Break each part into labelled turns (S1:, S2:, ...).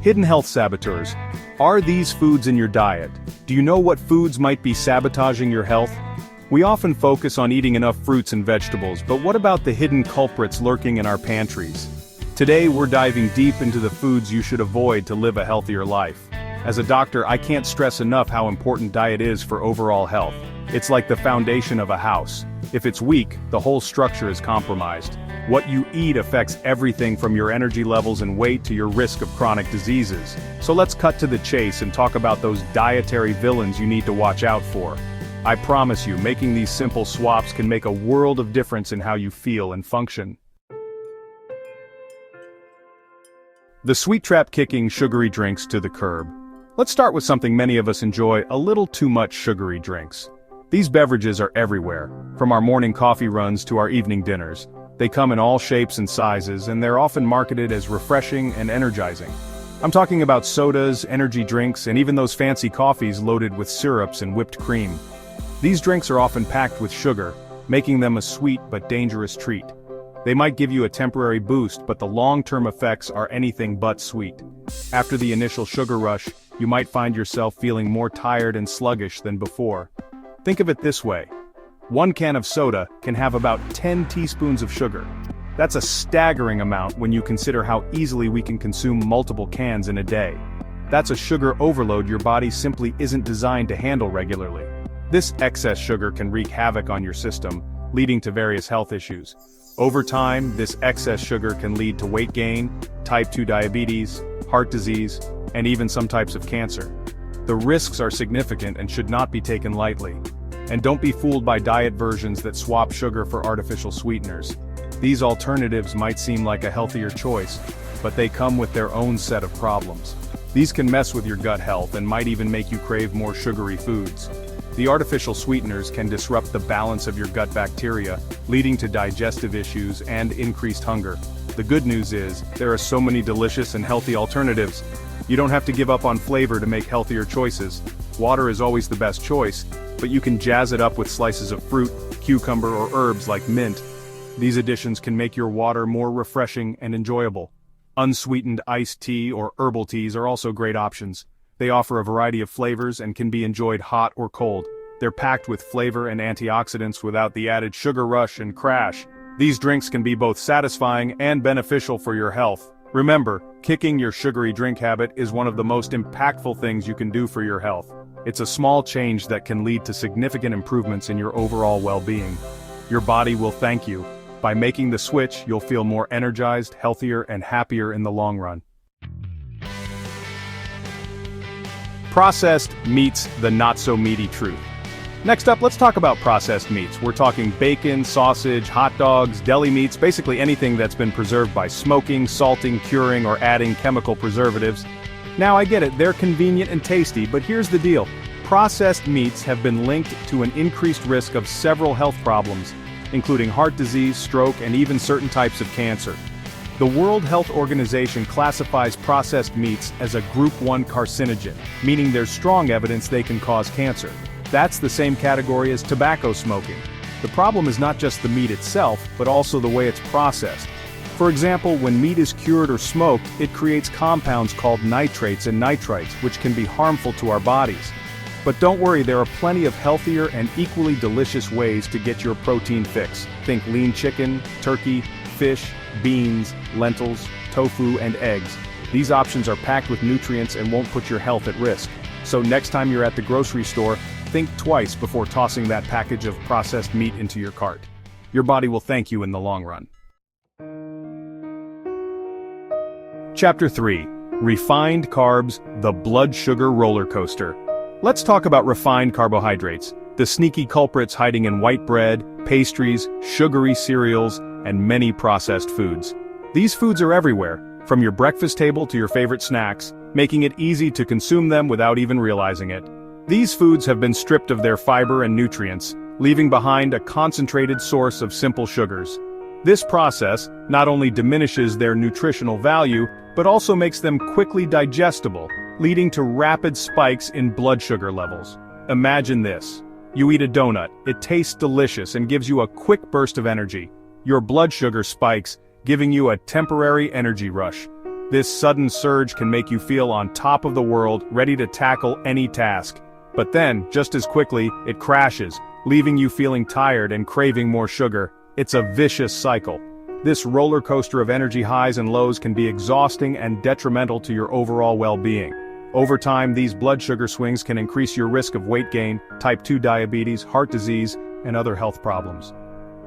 S1: Hidden health saboteurs. Are these foods in your diet? Do you know what foods might be sabotaging your health? We often focus on eating enough fruits and vegetables, but what about the hidden culprits lurking in our pantries? Today we're diving deep into the foods you should avoid to live a healthier life. As a doctor, I can't stress enough how important diet is for overall health. It's like the foundation of a house. If it's weak, the whole structure is compromised. What you eat affects everything from your energy levels and weight to your risk of chronic diseases. So let's cut to the chase and talk about those dietary villains you need to watch out for. I promise you, making these simple swaps can make a world of difference in how you feel and function. The sweet trap kicking sugary drinks to the curb. Let's start with something many of us enjoy: a little too much sugary drinks. These beverages are everywhere, from our morning coffee runs to our evening dinners. They come in all shapes and sizes, and they're often marketed as refreshing and energizing. I'm talking about sodas, energy drinks, and even those fancy coffees loaded with syrups and whipped cream. These drinks are often packed with sugar, making them a sweet but dangerous treat. They might give you a temporary boost, but the long-term effects are anything but sweet. After the initial sugar rush, you might find yourself feeling more tired and sluggish than before. Think of it this way. One can of soda can have about 10 teaspoons of sugar. That's a staggering amount when you consider how easily we can consume multiple cans in a day. That's a sugar overload your body simply isn't designed to handle regularly. This excess sugar can wreak havoc on your system, leading to various health issues. Over time, this excess sugar can lead to weight gain, type 2 diabetes, heart disease, and even some types of cancer. The risks are significant and should not be taken lightly. And don't be fooled by diet versions that swap sugar for artificial sweeteners. These alternatives might seem like a healthier choice, but they come with their own set of problems. These can mess with your gut health and might even make you crave more sugary foods. The artificial sweeteners can disrupt the balance of your gut bacteria, leading to digestive issues and increased hunger. The good news is, there are so many delicious and healthy alternatives. You don't have to give up on flavor to make healthier choices. Water is always the best choice, but you can jazz it up with slices of fruit, cucumber, or herbs like mint. These additions can make your water more refreshing and enjoyable. Unsweetened iced tea or herbal teas are also great options. They offer a variety of flavors and can be enjoyed hot or cold. They're packed with flavor and antioxidants without the added sugar rush and crash. These drinks can be both satisfying and beneficial for your health. Remember, kicking your sugary drink habit is one of the most impactful things you can do for your health. It's a small change that can lead to significant improvements in your overall well-being. Your body will thank you. By making the switch, you'll feel more energized, healthier, and happier in the long run. Processed meets the not-so-meaty truth. Next up, let's talk about processed meats. We're talking bacon, sausage, hot dogs, deli meats, basically anything that's been preserved by smoking, salting, curing, or adding chemical preservatives. Now I get it, they're convenient and tasty, but here's the deal. Processed meats have been linked to an increased risk of several health problems, including heart disease, stroke, and even certain types of cancer. The World Health Organization classifies processed meats as a Group 1 carcinogen, meaning there's strong evidence they can cause cancer. That's the same category as tobacco smoking. The problem is not just the meat itself, but also the way it's processed. For example, when meat is cured or smoked, it creates compounds called nitrates and nitrites, which can be harmful to our bodies. But don't worry, there are plenty of healthier and equally delicious ways to get your protein fix. Think lean chicken, turkey, fish, beans, lentils, tofu, and eggs. These options are packed with nutrients and won't put your health at risk. So next time you're at the grocery store, think twice before tossing that package of processed meat into your cart. Your body will thank you in the long run. Chapter 3. Refined Carbs, the Blood Sugar Roller Coaster. Let's talk about refined carbohydrates, the sneaky culprits hiding in white bread, pastries, sugary cereals, and many processed foods. These foods are everywhere, from your breakfast table to your favorite snacks, making it easy to consume them without even realizing it. These foods have been stripped of their fiber and nutrients, leaving behind a concentrated source of simple sugars. This process not only diminishes their nutritional value, but also makes them quickly digestible, leading to rapid spikes in blood sugar levels. Imagine this. You eat a donut, it tastes delicious and gives you a quick burst of energy. Your blood sugar spikes, giving you a temporary energy rush. This sudden surge can make you feel on top of the world, ready to tackle any task. But then, just as quickly, it crashes, leaving you feeling tired and craving more sugar. It's a vicious cycle. This roller coaster of energy highs and lows can be exhausting and detrimental to your overall well-being. Over time, these blood sugar swings can increase your risk of weight gain, type 2 diabetes, heart disease, and other health problems.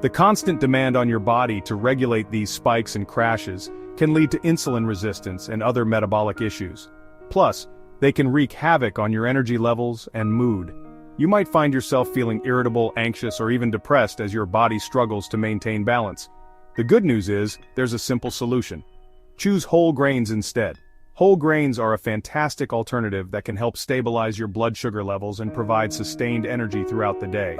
S1: The constant demand on your body to regulate these spikes and crashes can lead to insulin resistance and other metabolic issues. Plus, they can wreak havoc on your energy levels and mood. You might find yourself feeling irritable, anxious, or even depressed as your body struggles to maintain balance. The good news is, there's a simple solution. Choose whole grains instead. Whole grains are a fantastic alternative that can help stabilize your blood sugar levels and provide sustained energy throughout the day.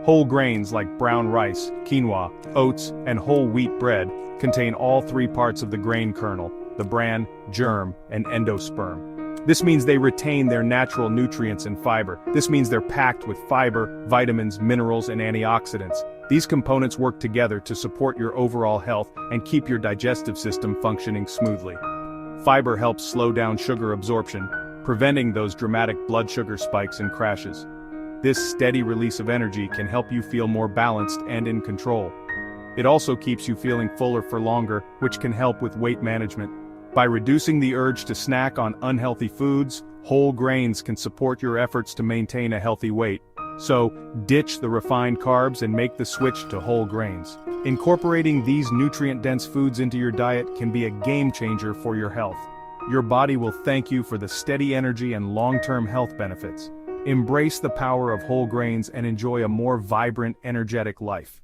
S1: Whole grains like brown rice, quinoa, oats, and whole wheat bread contain all three parts of the grain kernel, the bran, germ, and endosperm. This means they retain their natural nutrients and fiber. This means they're packed with fiber, vitamins, minerals, and antioxidants. These components work together to support your overall health and keep your digestive system functioning smoothly. Fiber helps slow down sugar absorption, preventing those dramatic blood sugar spikes and crashes. This steady release of energy can help you feel more balanced and in control. It also keeps you feeling fuller for longer, which can help with weight management. By reducing the urge to snack on unhealthy foods, whole grains can support your efforts to maintain a healthy weight. So, ditch the refined carbs and make the switch to whole grains. Incorporating these nutrient-dense foods into your diet can be a game changer for your health. Your body will thank you for the steady energy and long-term health benefits. Embrace the power of whole grains and enjoy a more vibrant, energetic life.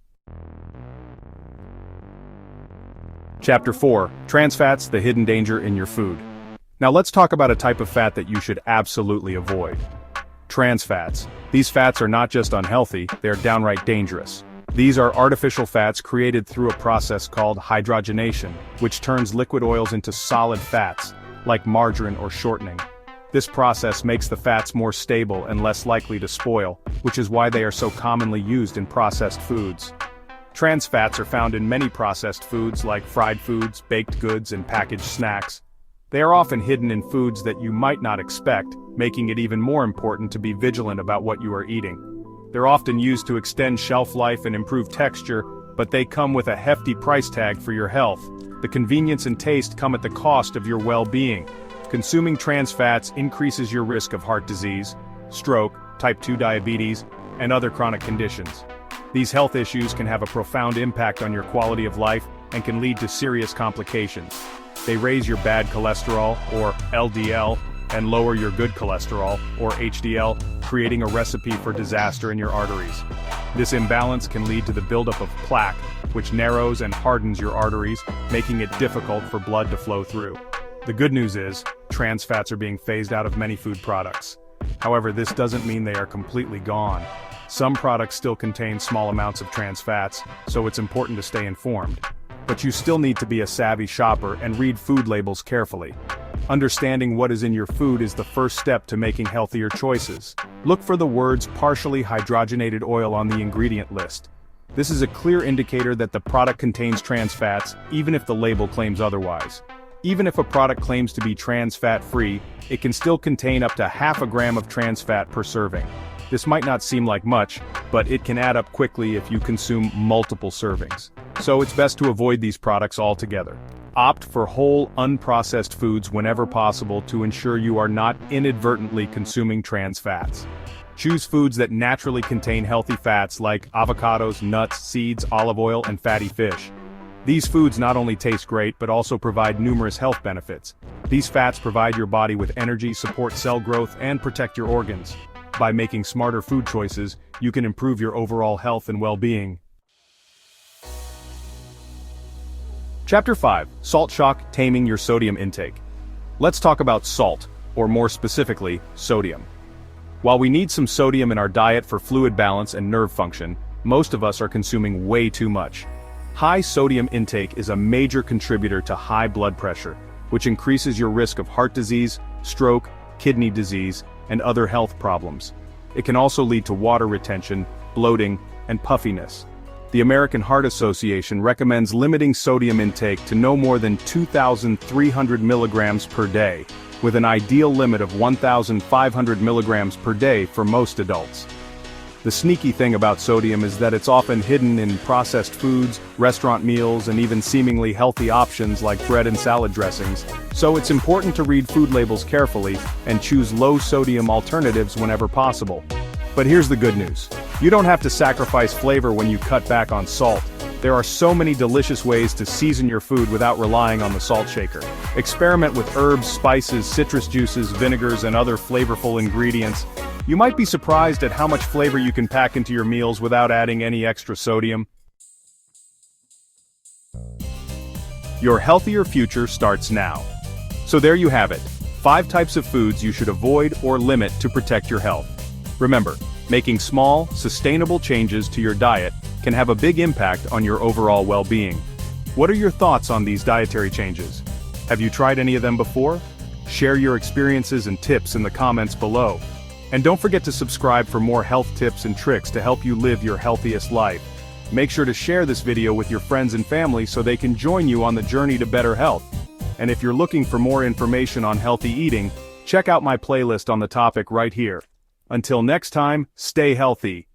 S1: Chapter 4. Trans fats, the hidden danger in your food. Now let's talk about a type of fat that you should absolutely avoid. Trans fats. These fats are not just unhealthy, they are downright dangerous. These are artificial fats created through a process called hydrogenation, which turns liquid oils into solid fats, like margarine or shortening. This process makes the fats more stable and less likely to spoil, which is why they are so commonly used in processed foods. Trans fats are found in many processed foods like fried foods, baked goods, and packaged snacks. They are often hidden in foods that you might not expect, making it even more important to be vigilant about what you are eating. They're often used to extend shelf life and improve texture, but they come with a hefty price tag for your health. The convenience and taste come at the cost of your well-being. Consuming trans fats increases your risk of heart disease, stroke, type 2 diabetes, and other chronic conditions. These health issues can have a profound impact on your quality of life and can lead to serious complications. They raise your bad cholesterol, or LDL, and lower your good cholesterol, or HDL, creating a recipe for disaster in your arteries. This imbalance can lead to the buildup of plaque, which narrows and hardens your arteries, making it difficult for blood to flow through. The good news is, trans fats are being phased out of many food products. However, this doesn't mean they are completely gone. Some products still contain small amounts of trans fats, so it's important to stay informed. But you still need to be a savvy shopper and read food labels carefully. Understanding what is in your food is the first step to making healthier choices. Look for the words partially hydrogenated oil on the ingredient list. This is a clear indicator that the product contains trans fats, even if the label claims otherwise. Even if a product claims to be trans fat free, it can still contain up to half a gram of trans fat per serving. This might not seem like much, but it can add up quickly if you consume multiple servings. So it's best to avoid these products altogether. Opt for whole, unprocessed foods whenever possible to ensure you are not inadvertently consuming trans fats. Choose foods that naturally contain healthy fats like avocados, nuts, seeds, olive oil, and fatty fish. These foods not only taste great but also provide numerous health benefits. These fats provide your body with energy, support cell growth, and protect your organs. By making smarter food choices, you can improve your overall health and well-being. Chapter 5. Salt Shock, Taming Your Sodium Intake. Let's talk about salt, or more specifically, sodium. While we need some sodium in our diet for fluid balance and nerve function, most of us are consuming way too much. High sodium intake is a major contributor to high blood pressure, which increases your risk of heart disease, stroke, kidney disease, and other health problems. It can also lead to water retention, bloating, and puffiness. The American Heart Association recommends limiting sodium intake to no more than 2,300 milligrams per day, with an ideal limit of 1,500 milligrams per day for most adults. The sneaky thing about sodium is that it's often hidden in processed foods, restaurant meals, and even seemingly healthy options like bread and salad dressings, so it's important to read food labels carefully and choose low-sodium alternatives whenever possible. But here's the good news. You don't have to sacrifice flavor when you cut back on salt. There are so many delicious ways to season your food without relying on the salt shaker. Experiment with herbs, spices, citrus juices, vinegars, and other flavorful ingredients. You might be surprised at how much flavor you can pack into your meals without adding any extra sodium. Your healthier future starts now. So there you have it. 5 types of foods you should avoid or limit to protect your health. Remember, making small, sustainable changes to your diet can have a big impact on your overall well-being. What are your thoughts on these dietary changes? Have you tried any of them before? Share your experiences and tips in the comments below. And don't forget to subscribe for more health tips and tricks to help you live your healthiest life. Make sure to share this video with your friends and family so they can join you on the journey to better health. And if you're looking for more information on healthy eating, check out my playlist on the topic right here. Until next time, stay healthy.